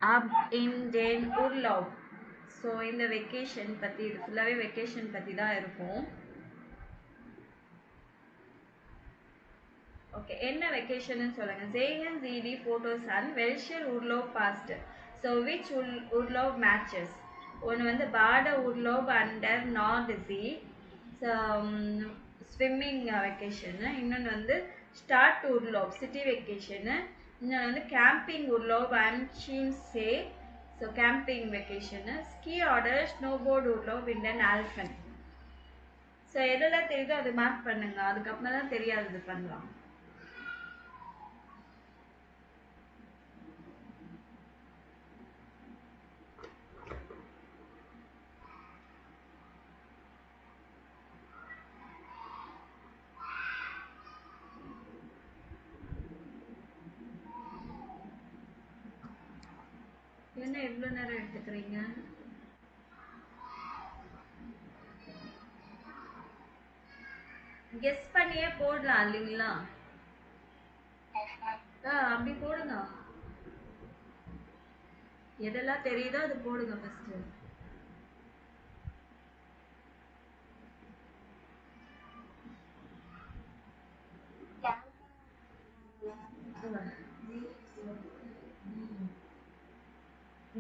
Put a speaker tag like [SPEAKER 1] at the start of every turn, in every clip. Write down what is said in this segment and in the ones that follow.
[SPEAKER 1] Ab in den Urlaub. So இந்த vacation பற்றி இது ஃபுல்லாகவே வெக்கேஷன் பற்றி தான் இருக்கும். ஓகே, என்ன வெக்கேஷன்னு சொல்லுங்க. Sehen Sie die Fotos an, welcher Urlaub passt? So which Urlaub matches? ஒன்று வந்து பாட Urlaub under Nordsee, swimming vacation. இன்னொன்று வந்து ஸ்டார்ட் Urlaub சிட்டி வெக்கேஷனு. இன்னொன்று வந்து camping Urlaub am Chiemsee, so camping vacation. Ski ஆர்டர் snowboard Urlaub in den Alpen. So எதெல்லாம் தெரியுதோ அது மார்க் பண்ணுங்க, அதுக்கப்புறம் தான் தெரியாதது பண்ணலாம். என்ன எவ்வளோ நேரம் எடுத்துக்கிறீங்க? கெஸ் பண்ணியே போடலாம் இல்லைங்களா? அப்படி போடுங்க, எதெல்லாம் தெரியுதோ அது போடுங்க ஃபர்ஸ்ட்.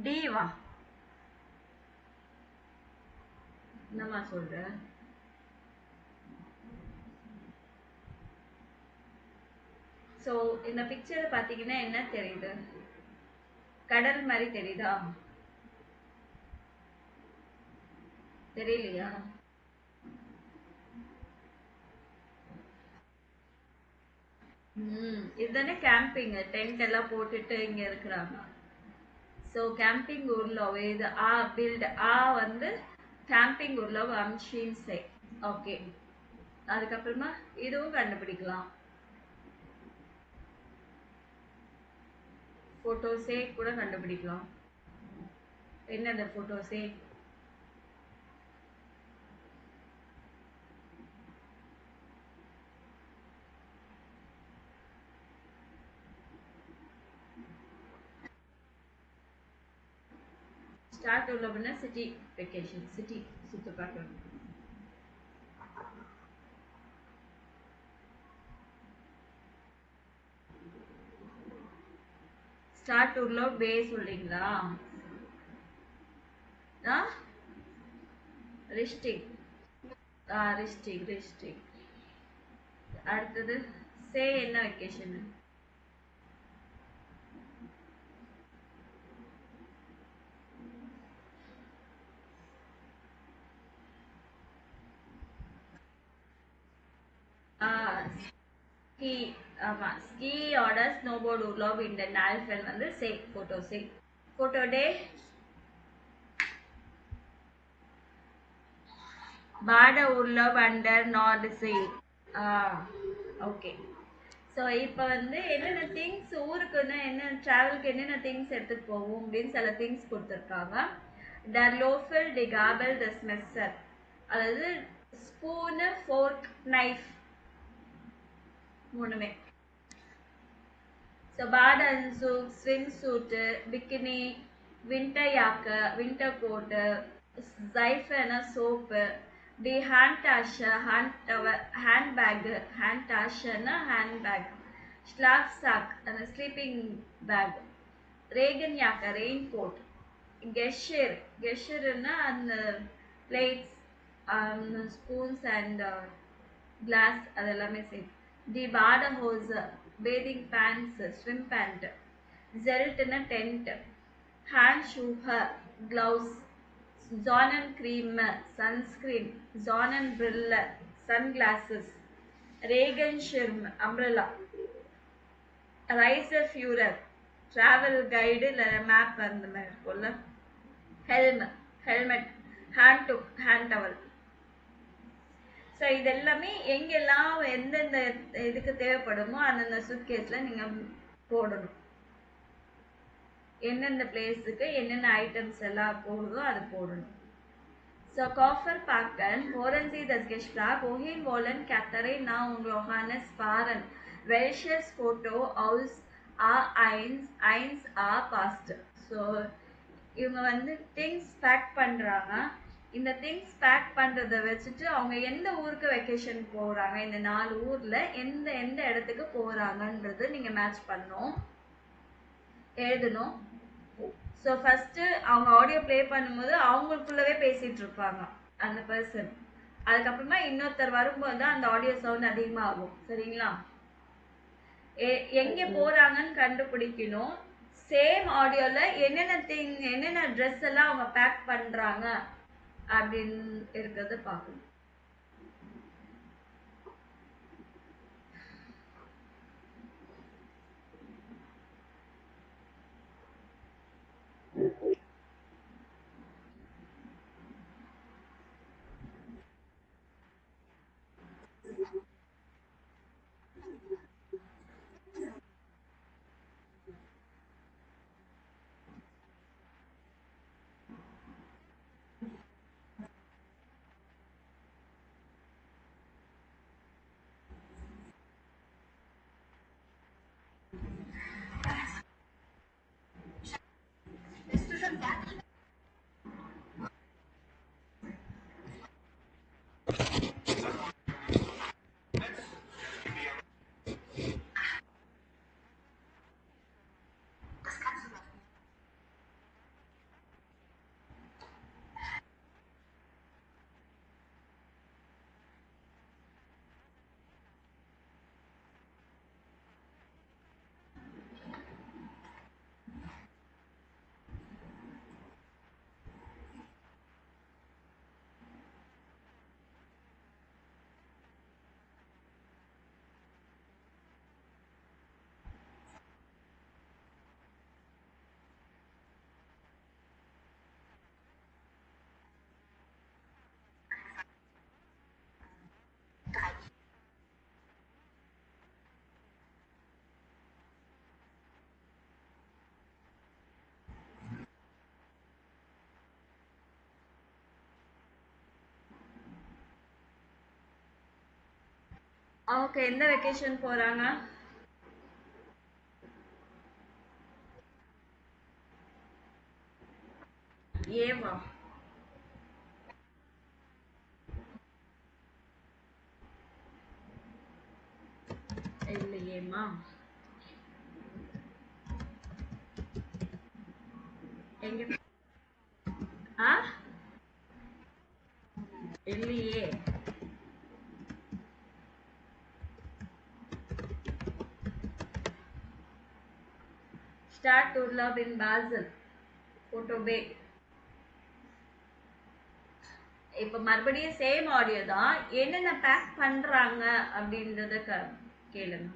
[SPEAKER 1] டிவா என்னம்மா சொல்ற? ஸோ இந்த பிக்சர் பார்த்தீங்கன்னா என்ன தெரியுது? கடல் மாதிரி தெரியுதா? தெரியலையா? இதுதானே கேம்பிங், டென்ட் எல்லாம் போட்டுட்டு இங்க இருக்கிறாங்க. ஸோ கேம்பிங் Urlaub இது வந்து camping Urlaub am Chiemsee. Okay, அதுக்கப்புறமா இதுவும் கண்டுபிடிக்கலாம். போட்டோஸே கூட கண்டுபிடிக்கலாம். என்ன அந்த போட்டோஸே? ஸ்டார்ட் Urlaubனா சிட்டி வெக்கேஷன், சிட்டி சுற்றி பார்க்கணும். ஸ்டார்ட் Urlaub பே சொல்றீங்களா? ரிஸ்டிக் ரிஸ்டிக். அடுத்தது சே என்ன வெக்கேஷன்? ஸ்கீ. ஆமா, ஸ்கீ ஆர்டர் snowboard Urlaub in den Alpen வந்து சே போட்டோ. சே போட்டோ டே பாட Urlaub under Nordsee. Okay. So இப்போ வந்து என்னென்ன திங்ஸ் ஊருக்குன்னு என்ன ட்ராவலுக்கு என்னென்ன திங்ஸ் எடுத்துகிட்டு போவோம் அப்படின்னு சில திங்ஸ் கொடுத்துருக்காங்க. Der Löffel, die Gabel, das Messer, அதாவது ஸ்பூனு, ஃபோர்க், நைஃப் மூணுமே. ஸோ பாட் அண்ட் சூட், ஸ்விம் சூட்டு, பிக்கினி, வின்டர் யாக்கை, வின்டர் கோட்டு, ஜைஃபனா சோப்பு, டி ஹேண்ட் டாஷர், ஹேண்ட் டவர், ஹேண்ட் பேக்கு, ஹேண்ட் டாஷர்னா ஹேண்ட் பேக், ஸ்லாப் சாக் அந்த ஸ்லீப்பிங் பேக், ரேகன் யாக்கை ரெயின் கோட், கெஷர்னா அந்த பிளேட்ஸ், ஸ்பூன்ஸ் அண்ட் கிளாஸ் அதெல்லாமே சேர்த்து. தி பாட ஹோஸ் பேதிங் பேண்ட்ஸ், ஸ்விம் பேண்ட், ஜெல்ட்னா டென்ட், ஹேண்ட் ஷூஹர் கிளவுஸ், ஜானன் கிரீம் சன்ஸ்கிரீன், ஜானன் பிரில்ல சன்கிளாஸஸ், ரேகன் ஷிர்ம் அம்ப்ரெல்லா, ரைசர் ஃபியூரர் டிராவல் கைடு இல்லை மேப் அந்த மாதிரி இருக்கும்ல, ஹெல்மெட், ஹேண்ட் டவல். ஸோ இது எல்லாமே எங்கெல்லாம் எந்தெந்த இதுக்கு தேவைப்படுமோ அந்தந்த சூட்கேஸில் நீங்கள் போடணும். என்னென்ன பிளேஸுக்கு என்னென்ன ஐட்டம்ஸ் எல்லாம் போடுதோ அது போடணும். So Koffer packen, hören Sie das Gespräch, wohin wollen Katharina und Johannes fahren? Welches Foto aus A1 1a passt? So இவங்க வந்து திங்ஸ் பேக் பண்றாங்க. இந்த திங்ஸ் பேக் பண்றத வச்சுட்டு அவங்க எந்த ஊருக்கு வெக்கேஷன் போறாங்க, இந்த 4 ஊர்ல எந்த எந்த இடத்துக்கு போறாங்கன்றது நீங்க மேட்ச் பண்ணணும், எழுதணும். ஸோ ஃபர்ஸ்ட் அவங்க ஆடியோ ப்ளே பண்ணும்போது அவங்களுக்குள்ளவே பேசிட்டு இருப்பாங்க அந்த பர்சன். அதுக்கப்புறமா இன்னொருத்தர் வரும்போது தான் அந்த ஆடியோ சவுண்ட் அதிகமாகும். சரிங்களா? எங்க போறாங்கன்னு கண்டுபிடிக்கணும். சேம் ஆடியோல என்னென்ன ட்ரெஸ் எல்லாம் அவங்க பேக் பண்றாங்க அப்படின்னு இருக்கிறத பார்க்கணும். அவங்க எந்த வெக்கேஷன் போறாங்க? ஏவா? இல்லையேம்மா. எங்க? ஆ, இல்லையே. ஸ்டார்ட் டு லவ் இன் பாசல் போட்டோ பே. இப்ப மறுபடியும் சேம் ஆடியோ தான், என்னென்ன பேக் பண்றாங்க அப்படின்றத கேளுங்க.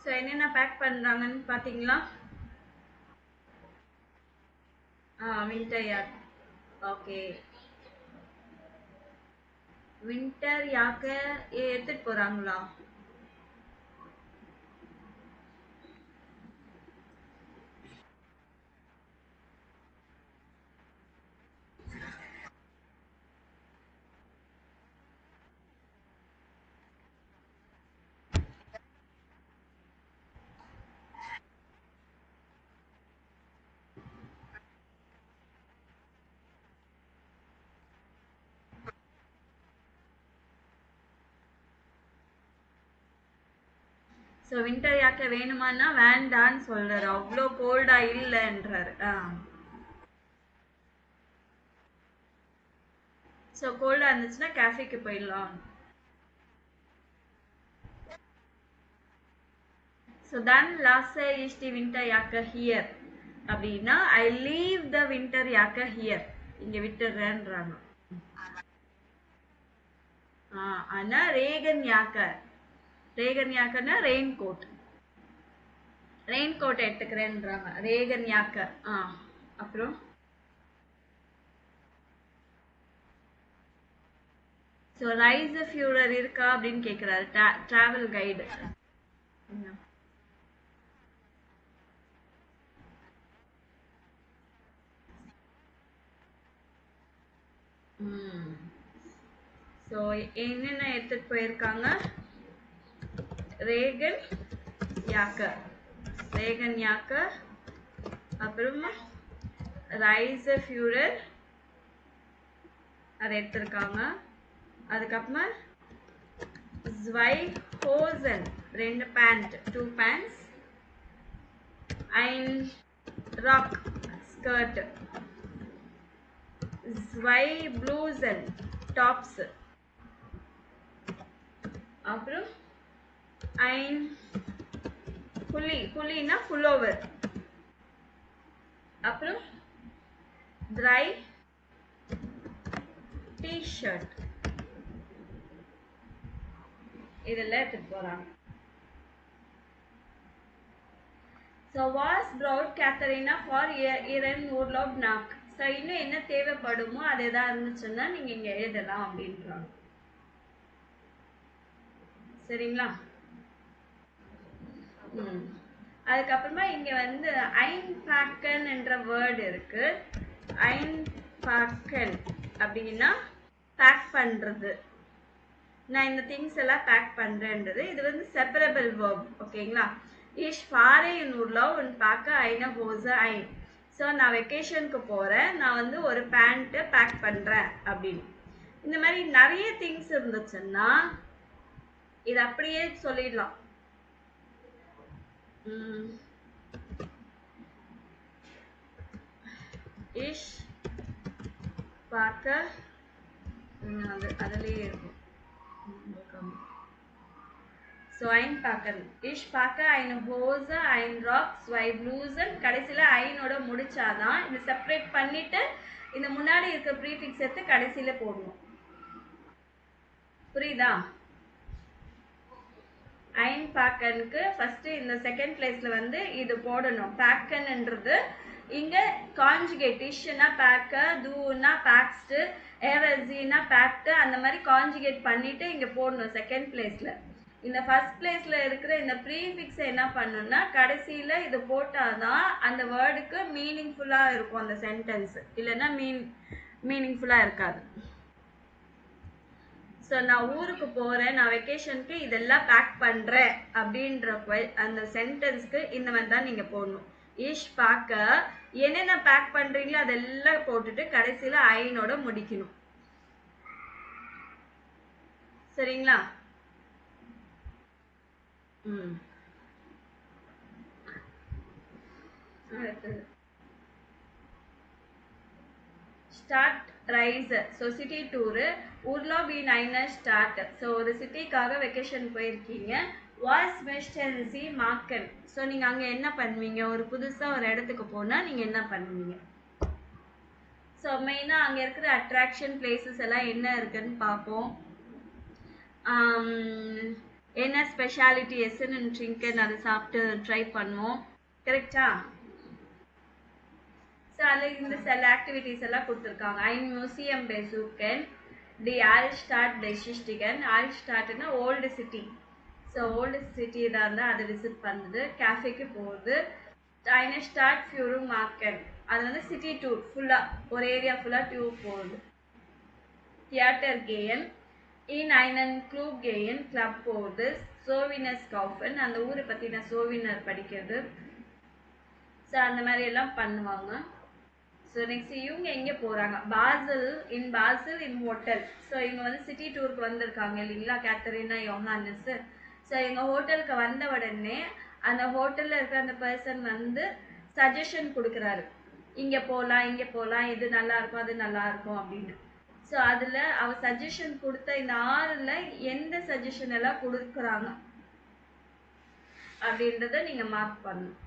[SPEAKER 1] ஸோ என்னென்ன பேக் பண்றாங்கன்னு பாத்தீங்களா? வின்டர் யாக். ஓகே, வின்டர் யாக்க எடுத்துட்டு போறாங்களா? ஸோ வின்டர் யாக்கை வேணுமான்னா வேண்டான்னு சொல்றாரு, அவ்வளோ கோல்டா இல்லைன்றாரு. ஸோ கோல்டா இருந்துச்சுன்னா கேஃபேக்கு போயிடலாம். ஸோ தன் லாஸ்ட் இஸ் தி வின்டர் யாக்கை ஹியர் அப்படின்னா ஐ லீவ் த வின்டர் யாக்கை ஹியர், இங்க விட்டுறேன்றாங்க. ஆனா ரேகன் யாக்கை, ரேகன் யாக்கன்னா ரெயின் கோட், ரெயின் கோட் எடுத்துக்கிறேன்றாங்க ரேகன் யாக்கை. அப்புறம் ஸோ ரைஸ் ஃபியூரர் இருக்கா அப்படின்னு கேட்குறாரு டிராவல் கைடு. ஸோ என்னென்ன எடுத்துட்டு போயிருக்காங்க? ரேகன் யாக்கர், ரேகன் யாக்கர், அப்புறமா ரைஸ் ஃபியூரர் அதை எடுத்திருக்காங்க. அதுக்கப்புறமா ஸ்வைஹோசன் 2 பேண்ட், 2 பேண்ட்ஸ், ein ராக் ஸ்கர்ட், ஸ்வைப்ளூசன் டாப்ஸ், அப்புறம் ein புலி, புலினா புல்லோவர், அப்புறம் ட்ரை டி-ஷர்ட், இதெல்லாம் எடுத்துட்டு போறாங்க. So was brought Katharina for Iren Urlaub Nack. So இன்னும் என்ன தேவைப்படுமோ அது எதாவது இருந்துச்சுன்னா நீங்க இங்க எழுதலாம் அப்படின்றாங்க. சரிங்களா? அதுக்கப்புறமா இங்க வந்து einpacken என்ற வேர்டு இருக்கு. einpacken அப்படின்னா பேக் பண்றது, நான் இந்த திங்ஸ் எல்லாம் பேக் பண்றேன்றது. இது வந்து செப்பரபிள் வேர்ப், ஓகேங்களா? Ich fahre in Urlaub und packe eine Hose ein. So நான் வெக்கேஷனுக்கு போறேன், நான் வந்து ஒரு பேண்ட் பேக் பண்றேன் அப்படின்னு. இந்த மாதிரி நிறைய திங்ஸ் இருந்துச்சுன்னா இது அப்படியே சொல்லிடலாம். Ich packe, அதுலயே இருக்கும். So einpacken, ich packe eine Hose, ein Rock, zwei Blusen. கடைசில ஐனோட முடிச்சாதான் இது செப்பரேட் பண்ணிட்டு இந்த முன்னாடி இருக்க ப்ரீஃபிக்ஸ் எடுத்து கடைசில போடணும். புரியுதா? einpackenக்கு ஃபர்ஸ்ட் இந்த செகண்ட் பிளேஸ்ல வந்து இது போடணும். பேக்கன்ன்றது இங்க கான்ஜுகேட், இஷ்னா பேக்க, தூனா பேக்ஸ்ட், ஏவல்சினா பேக்ட், அந்த மாதிரி கான்ஜுகேட் பண்ணிட்டு இங்க போடணும் செகண்ட் பிளேஸ்ல. இந்த ஃபர்ஸ்ட் பிளேஸ்ல இருக்கிற இந்த ப்ரீஃபிக்ஸ் என்ன பண்ணணும்னா கடைசியில இது போட்டாதான் அந்த வேர்டுக்கு மீனிங்ஃபுல்லா இருக்கும் அந்த சென்டென்ஸ், இல்லைன்னா மீனிங்ஃபுல்லா இருக்காது. ஸோ நான் ஊருக்கு போறேன், நான் வெக்கேஷனுக்கு இதெல்லாம் பேக் பண்றேன் அப்படின்ற அந்த சென்டென்ஸ்க்கு இந்த மாதிரி தான் நீங்க போடணும். இஷ் பாக்க என்னென்ன பேக் பண்றீங்களோ அதெல்லாம் போட்டுட்டு கடைசியில ஐனோட முடிக்கணும். சரிங்களா? Start rice. So city tour, Urlaub in einer Stadt. So ஒரு சிட்டிக்காக வெக்கேஷன் போயிருக்கீங்க. Was möchten Sie machen? So நீங்க அங்க என்ன பண்ணுவீங்க? ஒரு புதுசா ஒரு இடத்துக்கு போனா நீங்க என்ன பண்ணுவீங்க? ஸோ மெயினா அங்க இருக்கிற அட்ராக்ஷன் பிளேசஸ் எல்லாம் என்ன இருக்குன்னு பார்ப்போம். என்ன ஸ்பெஷாலிட்டி எஸ்என் அண்ட் ட்ரிங்கன் அதை சாப்பிட்டு ட்ரை பண்ணுவோம். கரெக்டா? ஸோ அதில் இந்த சில ஆக்டிவிட்டிஸ் எல்லாம் கொடுத்துருக்காங்க. ein Museum besuchen, die Altstadt besichtigen. Altstadtனா old city. So old city தான் இருந்தால் அதை விசிட் பண்ணுறது. கேஃபேக்கு போகிறது. eine Stadtführung machen, அது வந்து சிட்டி டூர் ஃபுல்லாக, ஒரு ஏரியா ஃபுல்லாக டூர் போகுது. Theatre gehen, in einen Club gehen, club போகுது. Souvenirs kaufen, அந்த ஊரை பற்றின சோவினர் படிக்கிறது. ஸோ அந்த மாதிரி எல்லாம் பண்ணுவாங்க. ஸோ நெக்ஸ்ட் இவங்க எங்கே போகிறாங்க? பாசல் இன் ஹோட்டல். ஸோ இவங்க வந்து சிட்டி டூருக்கு வந்திருக்காங்க இல்லைங்களா, கேத்தரினா யோஹானஸ். ஸோ எங்கள் ஹோட்டலுக்கு வந்த உடனே அந்த ஹோட்டலில் இருக்கிற அந்த பர்சன் வந்து சஜஷன் கொடுக்குறாரு, இங்கே போகலாம் இங்கே போகலாம், இது நல்லா இருக்கும் அது நல்லா இருக்கும் அப்படின்னு. ஸோ அதில் அவர் சஜஷன் கொடுத்த இந்த 6ல் எந்த சஜஷன் எல்லாம் கொடுக்குறாங்க அப்படின்றத நீங்கள் மார்க் பண்ணணும்.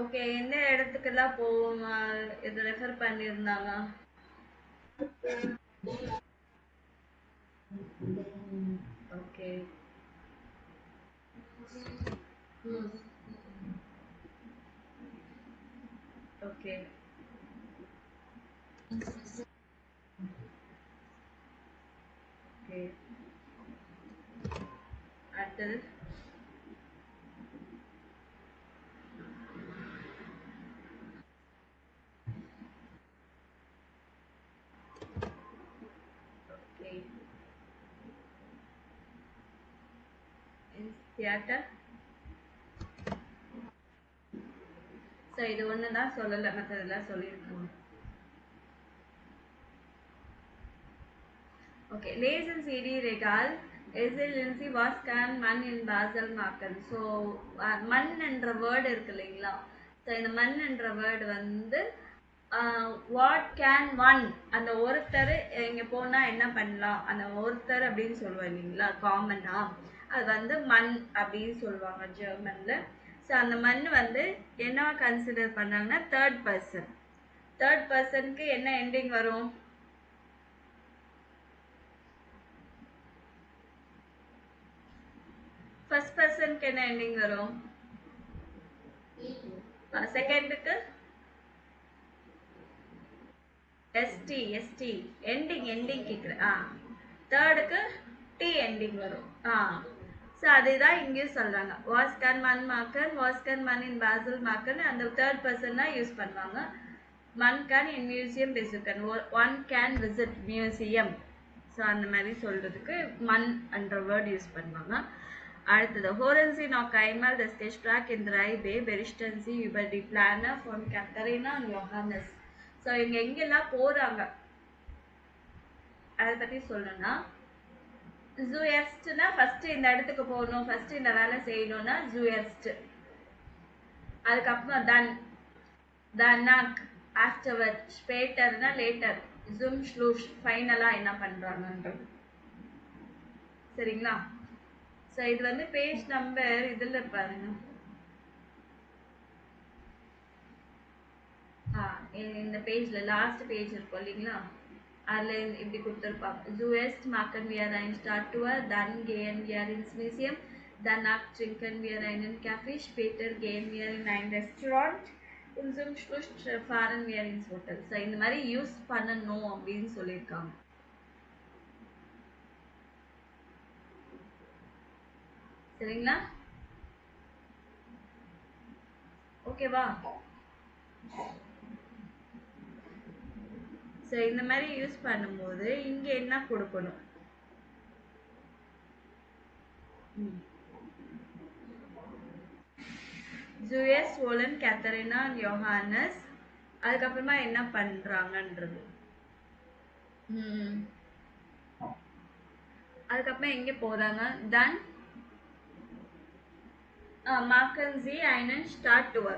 [SPEAKER 1] ஓகே, எந்த இடத்துக்கெல்லாம் போவோம் இது ரெஃபர் பண்ணியிருந்தாங்க? ஓகே. ஓகே. ஓகே. அடுத்தது ஓகே. தியேட்டர். ஸோ இது ஒன்று தான் சொல்லலை, மற்றதெல்லாம் சொல்லியிருக்கோம். Okay, Lays and CD Regal, Ezel Lindsay was can man in Basel Marken. So, man என்ற வேர்டு இருக்கு இல்லைங்களா? ஸோ இந்த மண் என்ற வேர்டு வந்து வாட் கேன் ஒன், அந்த ஒருத்தர் இங்கே போனால் என்ன பண்ணலாம், அந்த ஒருத்தர் அப்படின்னு சொல்லுவோம் இல்லைங்களா, காமனாக அது வந்து மண் அப்படின்னு சொல்லுவாங்க ஜெர்மனில். ஸோ அந்த மண் வந்து என்னவா கன்சிடர் பண்ணாங்கன்னா தேர்ட் பர்சன். தேர்ட் பர்சனுக்கு என்ன எண்டிங் வரும்? ஃபர்ஸ்ட் பர்சனுக்கு என்ன எண்டிங் வரும்? செகண்டுக்கு ST எண்டிங் கேட்குறேன். தேர்டுக்கு T எண்டிங் வரும். ஸோ அதுதான் இங்கேயும் சொல்கிறாங்க. வாஸ் கேன் மன் மார்க்கன், வாஸ் கேன் மன் இன் பாசல் மார்க்கன், அந்த தேர்ட் பர்சன் தான் யூஸ் பண்ணுவாங்க. மன் கேன் இன் மியூசியம் பெசுக்கன், one can visit museum. So அந்த மாதிரி சொல்கிறதுக்கு மன் என்ற வேர்ட் யூஸ் பண்ணுவாங்க. அடுத்தது ஹோரன்சி noch einmal das Gespräch in 3b berichten Sie über die Pläne von Katharina und Johannes. So இவங்க எங்கெல்லாம் போகிறாங்க அதை பற்றி சொல்லணும்னா, zuerstனா ஃபஸ்ட்டு இந்த இடத்துக்கு போகணும், ஃபஸ்ட்டு இந்த வேலை செய்யணும்னா zuerst. அதுக்கப்புறம் danach, afterward, späterனா later, zum Schluss, ஃபைனலாக என்ன பண்ணுறாங்கன்றது. சரிங்களா? ஸோ இது வந்து பேஜ் நம்பர் இதில் பாருங்க. இந்த பேஜில் லாஸ்ட் பேஜ் இருக்கும் இல்லைங்களா, அதில் இப்படி கொடுத்துருப்பாங்க. zuerst machen wir ein Stadttour, dann gehen wir ins Museum, danach trinken wir einen Kaffee, später gehen wir in ein Restaurant und zum Schluss fahren wir ins Hotel. So இந்த மாதிரி use பண்ணணும் அப்படின்னு சொல்லியிருக்காங்க. சரிங்களா? ஓகேவா? ஸோ இந்த மாதிரி use பண்ணும்போது இங்கே என்ன கொடுக்கணும்? zuerst wollen Katharina und Johannes, அதுக்கப்புறமா என்ன பண்ணுறாங்கன்றது. அதுக்கப்புறம் எங்கே போகிறாங்க? dann machen Sie einen Stadttour.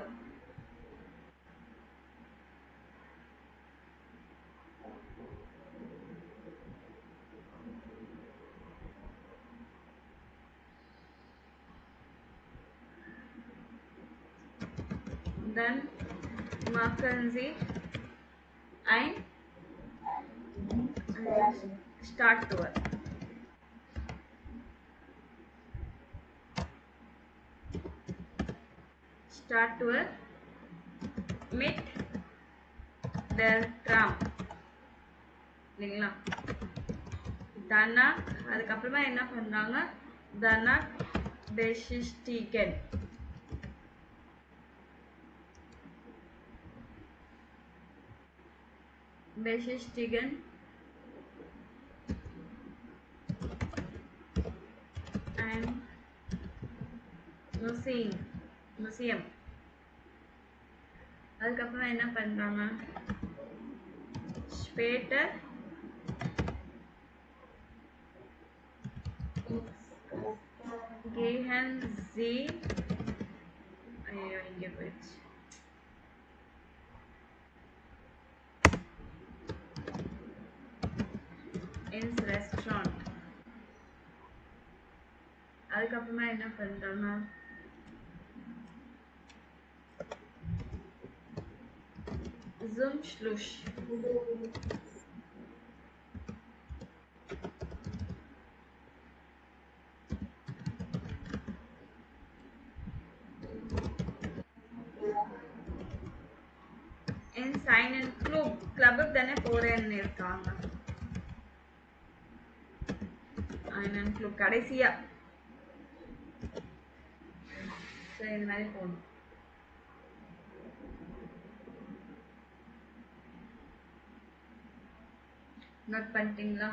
[SPEAKER 1] Dann machen Sie ein Stadttour. Stadttour mit der Tram. இல்லைங்களா? danach அதுக்கப்புறமா என்ன பண்ணுறாங்க? danach besichtigen. ein Museum. அதுக்கப்புறம் என்ன பண்ணுறாங்க? später gehen Sie இங்கே போயிடுச்சு. ins Restaurant. அதுக்கப்புறமா என்ன பண்ணுறாங்க? zum Schluss. in seinen Club. கிளப்புக்கு தானே போகிறேன்னு இருக்காங்க. einen Club கடைசியா. சரி, இந்த மாதிரி போகணும். நோட் பண்ணிட்டீங்களா?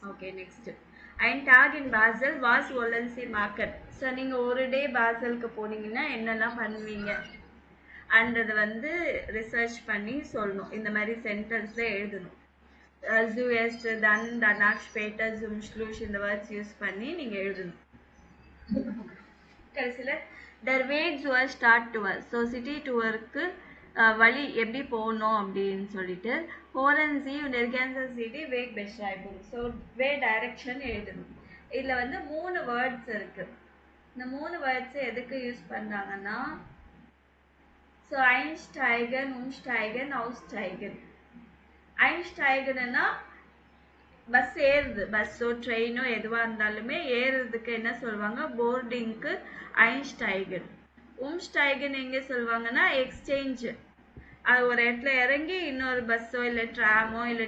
[SPEAKER 1] Okay, next. ein Tag in Basel, was wollen Sie machen? So நீங்கள் ஒரு டே பாசலுக்கு போனீங்கன்னா என்னெல்லாம் பண்ணுவீங்க அன்றது வந்து ரிசர்ச் பண்ணி சொல்லணும். இந்த மாதிரி சென்டென்ஸில் எழுதணும். zuerst, dann, danach, später, zum Schluss இந்த வேர்ட்ஸ் யூஸ் பண்ணி நீங்கள் எழுதணும். கடைசியில் der Weg zur Stadttour, so city டூருக்கு வழி எப்படி போகணும் அப்படின்னு சொல்லிட்டு ஹோரன்சி நெர்கன்சன் சிட்டி வேக் பெஸ்ட்ரைபுல், ஸோ வே டைரக்ஷன் எழுதணும். இதில் வந்து 3 வேர்ட்ஸ் இருக்குது. இந்த 3 வேர்ட்ஸை எதுக்கு யூஸ் பண்ணுறாங்கன்னா, ஸோ einsteigen, umsteigen, aussteigen. einsteigenனா பஸ் ஏறுது, பஸ்ஸோ ட்ரெயினோ எதுவாக இருந்தாலுமே ஏறுறதுக்கு என்ன சொல்லுவாங்க, போர்டிங்க்கு einsteigen. umsteigen எங்கே சொல்லுவாங்கன்னா எக்ஸ்சேஞ்சு, அது ஒரு இடத்துல இறங்கி இன்னொரு பஸ்ஸோ இல்லை ட்ராமோ இல்லை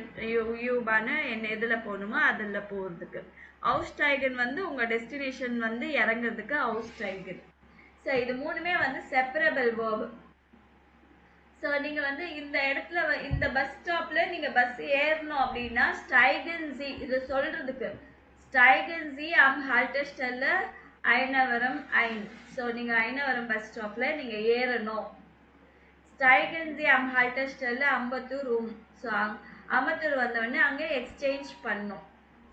[SPEAKER 1] யூபானோ என்ன எதில் போகணுமோ அதில் போகிறதுக்கு. aussteigen வந்து உங்கள் டெஸ்டினேஷன் வந்து இறங்குறதுக்கு aussteigen. ஸோ இது மூணுமே வந்து செப்பரபிள் வேர்பு. ஸோ நீங்கள் வந்து இந்த இடத்துல இந்த பஸ் ஸ்டாப்பில் நீங்கள் பஸ் ஏறணும் அப்படின்னா steigen Sie, இது சொல்கிறதுக்கு steigen Sie am Haltestelle Ayanavaram ein. So நீங்கள் ஐனவரம் பஸ் ஸ்டாப்பில் நீங்கள் ஏறணும். steigen Sie am Haltestelle Ambattur so Ambattur வந்தவொடனே அங்கே எக்ஸ்சேஞ்ச் பண்ணும்.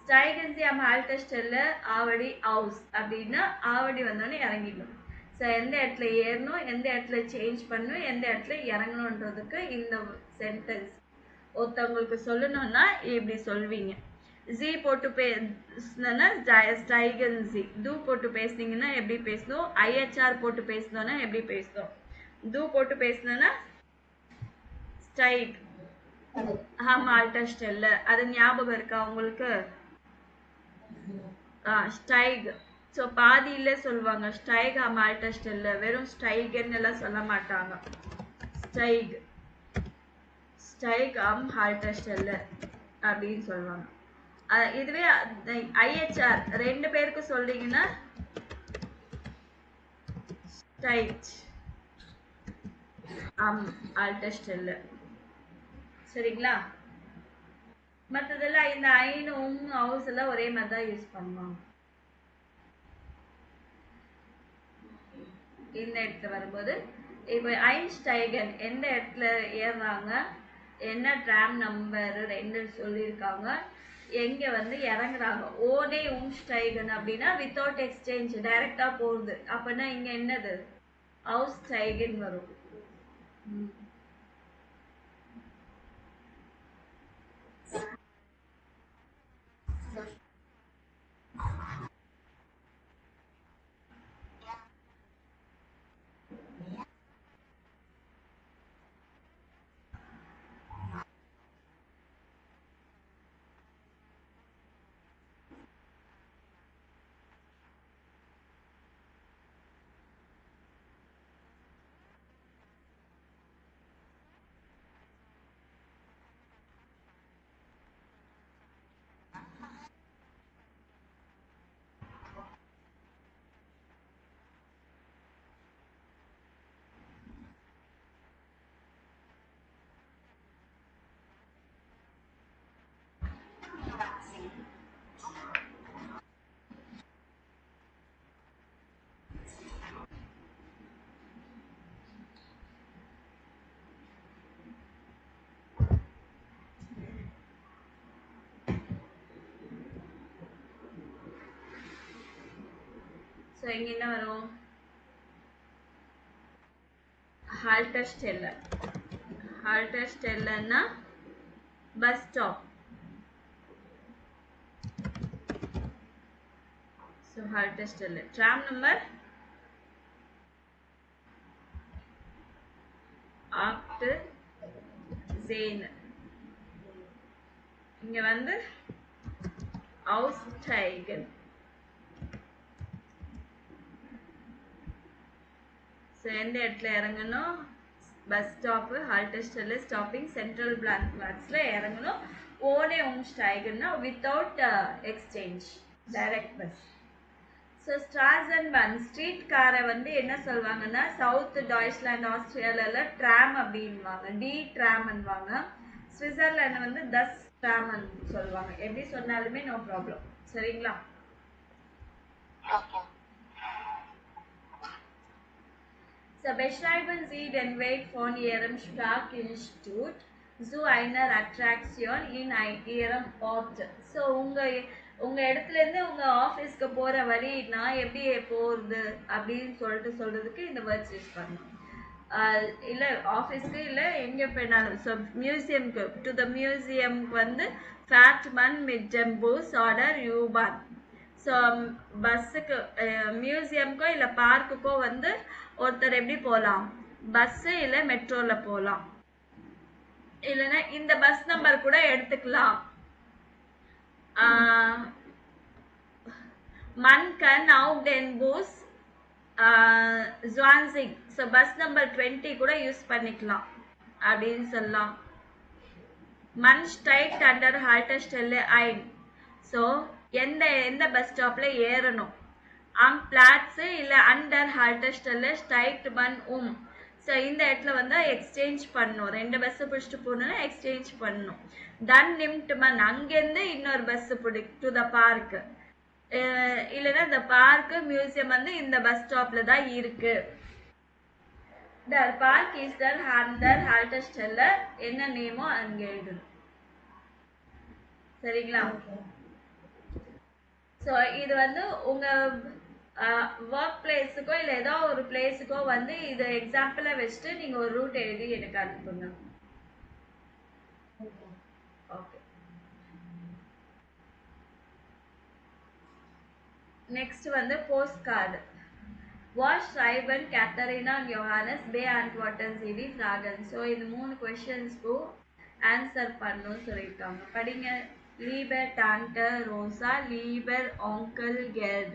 [SPEAKER 1] steigen Sie am Haltestelle Avadi house அப்படின்னா ஆவடி வந்தோடனே இறங்கிடணும். ஸோ எந்த இடத்துல ஏறணும், எந்த இடத்துல சேஞ்ச் பண்ணணும், எந்த இடத்துல இறங்கணுன்றதுக்கு இந்த சென்டென்ஸ் ஒருத்தவங்களுக்கு சொல்லணும்னா இப்படி சொல்வீங்க. ஜி போட்டு பேசினா steigen Sie, தூ போட்டு பேசுனீங்கன்னா எப்படி பேசணும், ஐஹெச்ஆர் போட்டு பேசணும்னா எப்படி பேசணும், தூ போட்டு பேசணும்னா ஸ்டைக் ஆம் Haltestelle, அது ஞாபகம் இருக்கா உங்களுக்கு? ஸ்டைக். ஸோ பாதியில் சொல்லுவாங்க ஸ்டைக் ஆம் Haltestelle, வெறும் ஸ்டைகன்னு எல்லாம் சொல்ல மாட்டாங்க. ஸ்டைக், ஸ்டைக் ஆம் Haltestelle அப்படின்னு சொல்லுவாங்க. இதுவே ஐஹெச்ஆர் ரெண்டு பேருக்கு சொல்றீங்கன்னா ஸ்டைக் ஆம் Haltestelle. சரிங்களா? மற்றதெல்லாம் இந்த ஐனும் ஹவுஸ் எல்லாம் ஒரே மாதிரி தான் யூஸ் பண்ணுவாங்க. இந்த இடத்துல வரும்போது இப்போ einsteigen எந்த இடத்துல ஏறுறாங்க, என்ன ட்ராம் நம்பர் 2 சொல்லியிருக்காங்க, எங்கே வந்து இறங்குறாங்க. ஓனே umsteigen அப்படின்னா வித்தவுட் எக்ஸ்சேஞ்ச் டைரெக்டாக போகுது. அப்படின்னா இங்கே என்னது, aussteigen வரும். ஸோ இங்கே என்ன வரும், Haltestelle. Haltestelleன்னா bus stop. So Haltestelle. Tram number 8 Zane. இங்க வந்து aussteigen. ஸோ எந்த இடத்துல இறங்கணும், bus stop Haltestelle stopping central பிளாட்ஸ்ல இறங்கணும். ஓனே umsteigenனா without exchange direct bus. So ஸ்ட்ராசன்பன் ஸ்ட்ரீட் காரை வந்து என்ன சொல்லுவாங்கன்னா சவுத் டாய்ச்லாண்ட் ஆஸ்திரேலியால ட்ராம் அப்படின்வாங்க, டி ட்ராம்ன்னுவாங்க. சுவிட்சர்லாந்து வந்து தஸ் ட்ராம்னு சொல்லுவாங்க. எப்படி சொன்னாலுமே நோ ப்ராப்ளம். சரிங்களா? So beschreiben Sie den Weg von Ihrem Sprakinstitut zu einer Attraktion in Ihrem Ort. So உங்க இடத்துல இருந்து உங்க ஆஃபீஸ்க்கு போற வழி நான் எப்படி போறது அப்படின்னு சொல்றதுக்கு இந்த வேர்ட்ஸ் யூஸ் பண்ணணும். இல்லை ஆஃபீஸ்க்கு இல்லை எங்கே போயினாலும். ஸோ மியூசியம்க்கு, டு த மியூசியம்க்கு வந்து ஃபேட்மன் மிட் ஜம்பூஸ் ஆர்டர் யூபான். ஸோ பஸ்ஸுக்கு மியூசியம்க்கோ இல்லை பார்க்குக்கோ வந்து ஒருத்தர் எப்படி போகலாம், பஸ் இல்ல மெட்ரோல போலாம். இல்லனா இந்த பஸ் நம்பர் கூட எடுத்துக்கலாம். Man kann auch den Bus Zwanzig. So bus number 20 கூட யூஸ் பண்ணிக்கலாம் அப்படின்னு சொல்லலாம். Man steigt an der Haltestelle ein. So எந்த பஸ் ஸ்டாப்ல ஏறணும். Am Platz இல்ல under Haltestelle steigt man um. So இந்த இடத்துல வந்து எக்ஸ்சேஞ்ச் பண்ணணும். 2 பஸ் பிடிச்சிட்டு போகணும்னா எக்ஸ்சேஞ்ச் பண்ணணும். Dann nimmt man அங்கேருந்து இன்னொரு பஸ் டு த பார்க். இல்லைன்னா இந்த பார்க் மியூசியம் வந்து இந்த பஸ் ஸ்டாப்ல தான் இருக்கு. Der Park is der Haltestelle. என்ன நேமோ அங்க எழுதணும். சரிங்களா? ஸோ இது வந்து உங்க ஒர்க் பிளேஸுக்கோ இல்லை ஏதோ ஒரு பிளேஸுக்கோ வந்து இது எக்ஸாம்பிளா வச்சுட்டு நீங்க ஒரு ரூட் எழுதி எனக்கு அனுப்புங்க. ஓகே. நெக்ஸ்ட் வந்து post card. Was schreiben Katharina und Johannes beantworten Sie die Fragen. So இந்த 3 கொஸ்டின்ஸ்க்கும் ஆன்சர் பண்ணணும்னு சொல்லியிருக்காங்க. படிங்க. Lieber Tante Rosa, lieber Onkel Gerd.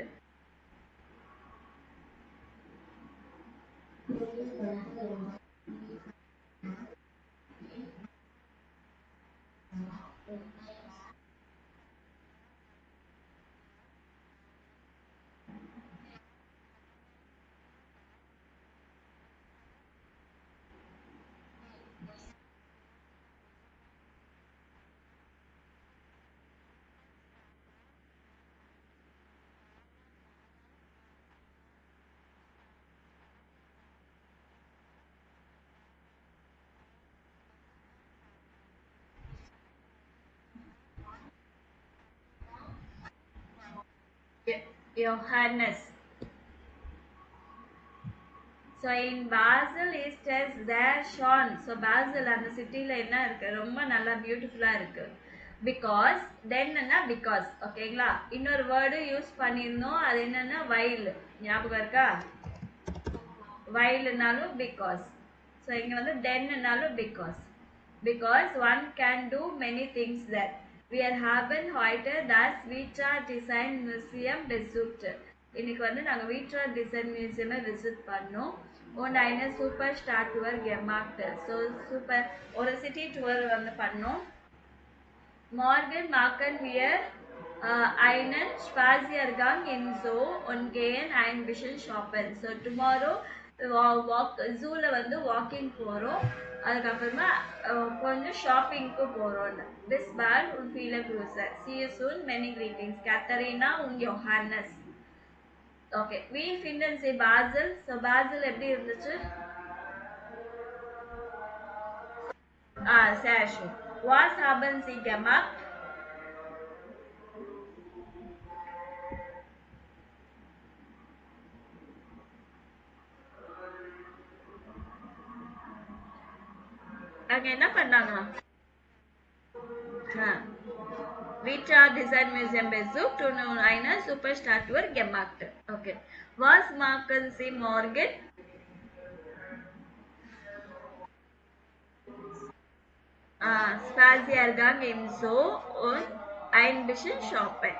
[SPEAKER 1] Johannes. So in Basel is there Sean. So Basel அந்த சிட்டில என்ன இருக்கு, ரொம்ப நல்லா பியூட்டிஃபுல்லா இருக்கு. Because then என்ன because, ஓகேங்களா? இன்னொரு வேர்டு யூஸ் பண்ணியிருந்தோம், அது என்னன்னா while. ஞாபகம் இருக்கா? whileனாலும் because. So இங்க வந்து thenனாலும் because one can do many things there. Wir haben heute das Vitra Design Museum besucht. இன்னைக்கு வந்து நாங்க Vitra Design Museum விசிட் பண்ணோம். und eine super Stadttour gemacht. So super ஒரு சிட்டி டூர் வந்து பண்ணோம். Morgen machen wir einen Spaziergang in Zoo und gehen ein bisschen shoppen. So tomorrow ஜூல வந்து walking போறோம், அதுக்கப்புறமா கொஞ்சம் ஷாப்பிங்க்கு போறோம். Bis bald und viele Grüße. See you soon. Many greetings. Katharina und Johannes. Okay, wie finden Sie Basel? So Basel எப்படி இருந்துச்சு? Sehr schön. Was haben Sie gemacht? அங்க என்ன பண்ணாங்களா? Vitra Design Museum besucht und eine super Stadttour gemacht. Okay. Was machen Sie morgen? Spaziergang im Zoo und ein bisschen shoppen.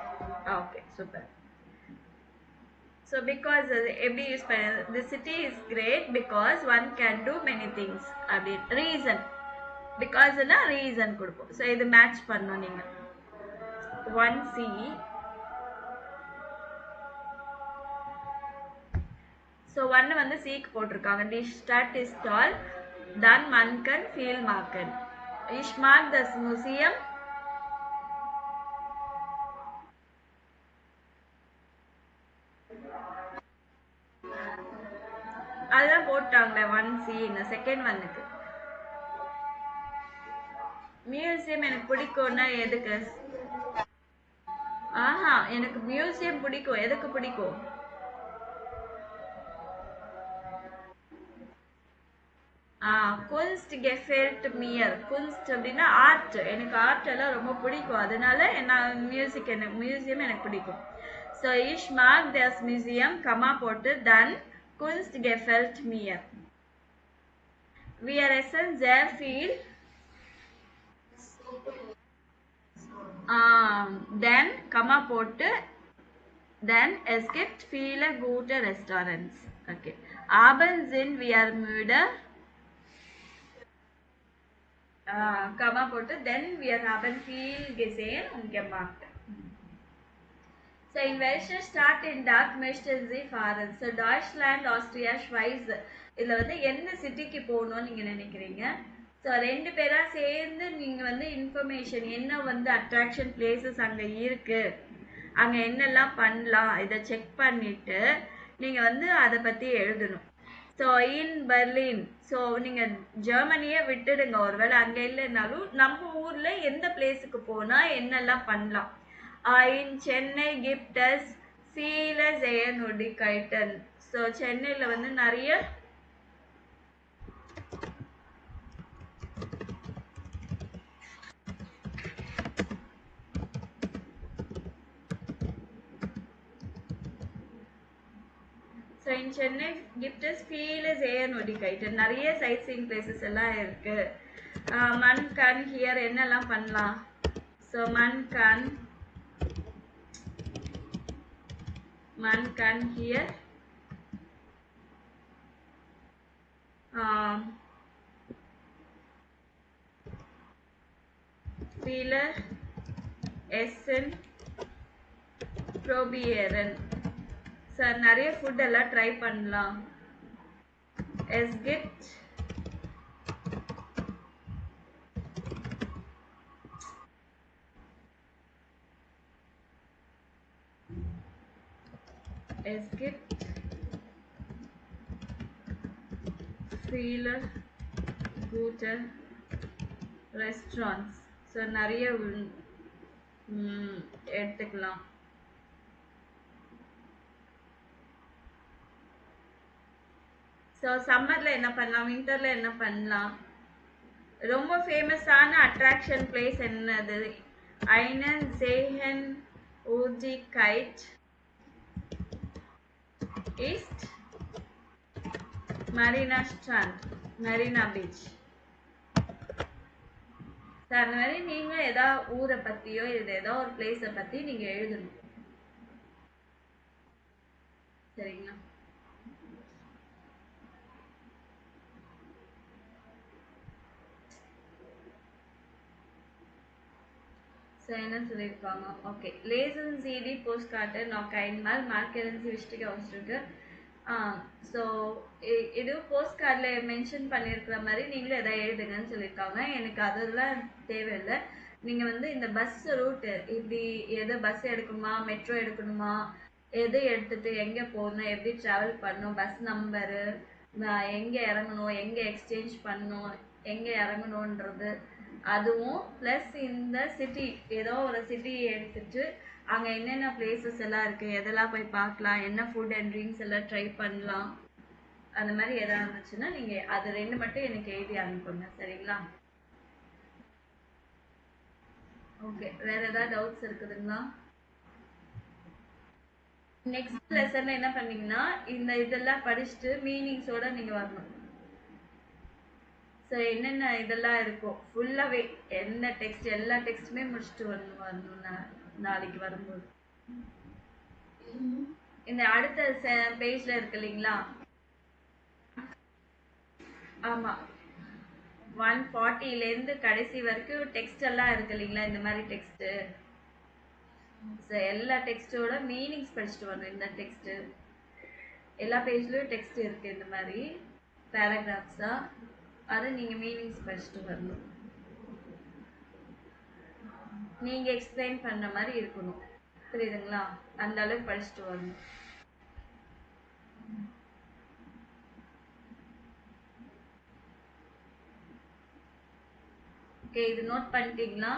[SPEAKER 1] Okay, super. So because every use the city is great because one can do many things. Reason. Because na reason கொடுப்போம். So இது match பண்ணணும் நீங்க. 1C. So 1 வந்து Cக்கு போட்டிருக்காங்க. Die Stadt ist toll. Dann man kann viel machen. Ich mag das Museum. அதெல்லாம் போட்டாங்களே 1C இந்த second ஒன்னுக்கு. மியூசியம் எனக்கு பிடிக்கும்னா எதுக்கு? எனக்கு மியூசியம் பிடிக்கும். எதுக்கு பிடிக்கும்? குன்ஸ்ட் gefällt mir. குன்ஸ்ட் அப்படின்னா ஆர்ட். எனக்கு ஆர்ட் எல்லாம் ரொம்ப பிடிக்கும், அதனால நான் மியூசியம் எனக்கு பிடிக்கும். So ich mag das Museum, comma போட்டு then Kunst gefällt mir. VRSN there feel then comma போட்டு then es gibt viele gute Restaurants. Okay. Abends sind wir müde. Comma போட்டு then wir haben viel gesehen und gemacht. So in welcher Stadt in Dark möchten Sie fahren? So Deutschland, Austria, Schweiz. இதுல வந்து என்ன சிட்டிக்கு போகணும்னு நீங்க நினைக்கிறீங்க? So ரெண்டு பேரா சேர்ந்து நீங்க வந்து இன்ஃபர்மேஷன் என்ன வந்து அட்ராக்ஷன் பிளேசஸ் அங்க இருக்கு, அங்க என்னெல்லாம் பண்ணலாம் இதை செக் பண்ணிட்டு நீங்க வந்து அதை பத்தி எழுதணும். ஸோ இன் பெர்லின், ஸோ நீங்க ஜெர்மனியே விட்டுடுங்க, ஒருவேளை அங்க இல்லைன்னாலும் நம்ம ஊர்ல எந்த பிளேஸுக்கு போனா என்னெல்லாம் பண்ணலாம். இன் Chennai gibt es viele Sehenswürdigkeiten. So சென்னையில வந்து நிறைய ஸோ இன் Chennai gibt es viele Sehenswürdigkeiten. நிறைய சைட் சீயிங் பிளேசஸ் எல்லாம் இருக்கு. மன் கன் ஹியர் என்னெல்லாம் பண்ணலாம். ஸோ மன் கன் ஹியர் viele essen probieren. சார் நிறைய ஃபுட் எல்லாம் ட்ரை பண்ணலாம். es gibt viele gute restaurants. So நிறைய எடுத்துக்கலாம். ஸோ சம்மரில் என்ன பண்ணலாம், வின்டரில் என்ன பண்ணலாம். ரொம்ப ஃபேமஸான அட்ராக்ஷன் பிளேஸ் என்னது. einen Sehenswürdigkeit ist Marina Strand, Marina Beach. அந்த மாதிரி நீங்க ஏதாவது ஊரை பத்தியோ இது ஏதோ ஒரு பிளேஸை பத்தி நீங்க எழுதணும். சரிங்களா? என்ன சொல்லியிருக்காங்க. ஓகே, லேசன் சிடி போஸ்ட் கார்டு நான் கைன்மால் மார்க்கெரன்சி விஷ்டிக்கு அவசிருக்கு. ஸோ இது போஸ்ட் கார்டில் மென்ஷன் பண்ணியிருக்கிற மாதிரி நீங்களும் எதாவது எழுதுங்கன்னு சொல்லியிருக்காங்க. எனக்கு அதெல்லாம் தேவையில்லை. நீங்கள் வந்து இந்த பஸ் ரூட்டு இப்படி எது பஸ் எடுக்கணுமா, மெட்ரோ எடுக்கணுமா, எது எடுத்துட்டு எங்கே போகணும், எப்படி ட்ராவல் பண்ணணும், பஸ் நம்பரு, எங்கே இறங்கணும், எங்கே எக்ஸ்சேஞ்ச் பண்ணணும், எங்கே இறங்கணுன்றது, அதுவும் ப்ளஸ் இந்த சிட்டி ஏதோ ஒரு சிட்டி எடுத்துட்டு அங்கே என்னென்ன பிளேசஸ் எல்லாம் இருக்குது, எதெல்லாம் போய் பார்க்கலாம், என்ன ஃபுட் அண்ட் ட்ரிங்க்ஸ் எல்லாம் ட்ரை பண்ணலாம், அந்த மாதிரி எதாவது இருந்துச்சுன்னா நீங்கள் அது ரெண்டு மட்டும் எனக்கு எழுதி அனுப்புங்க. சரிங்களா? ஓகே, வேற ஏதாவது டவுட்ஸ் இருக்குதுங்களா? நெக்ஸ்ட் லெசன்ல என்ன பண்ணீங்கன்னா இந்த இதெல்லாம் படிச்சுட்டு மீனிங்ஸோட நீங்கள் வரணும். ஸோ என்னென்ன இதெல்லாம் இருக்கும் ஃபுல்லாகவே என்ன டெக்ஸ்ட் எல்லா டெக்ஸ்ட்டுமே முடிச்சுட்டு வரணும் நாளைக்கு வரும்போது. இந்த அடுத்த பேஜ்ல இருக்கு இல்லைங்களா? ஆமாம், 140லேருந்து கடைசி வரைக்கும் டெக்ஸ்ட் எல்லாம் இருக்கு இல்லைங்களா? இந்த மாதிரி டெக்ஸ்ட்டு. ஸோ எல்லா டெக்ஸ்ட்டோட மீனிங்ஸ் படிச்சுட்டு வரணும். இந்த டெக்ஸ்ட்டு எல்லா பேஜ்லேயும் டெக்ஸ்ட் இருக்குது இந்த மாதிரி பேராகிராஃப்ஸாக. அதை நீங்கள் மீனிங்ஸ் படிச்சுட்டு வரணும். நீங்கள் எக்ஸ்பிளைன் பண்ணுற மாதிரி இருக்கணும். புரியுதுங்களா? அந்த அளவுக்கு படிச்சுட்டு வரணும். ஓகே, இது நோட் பண்ணிட்டீங்களா?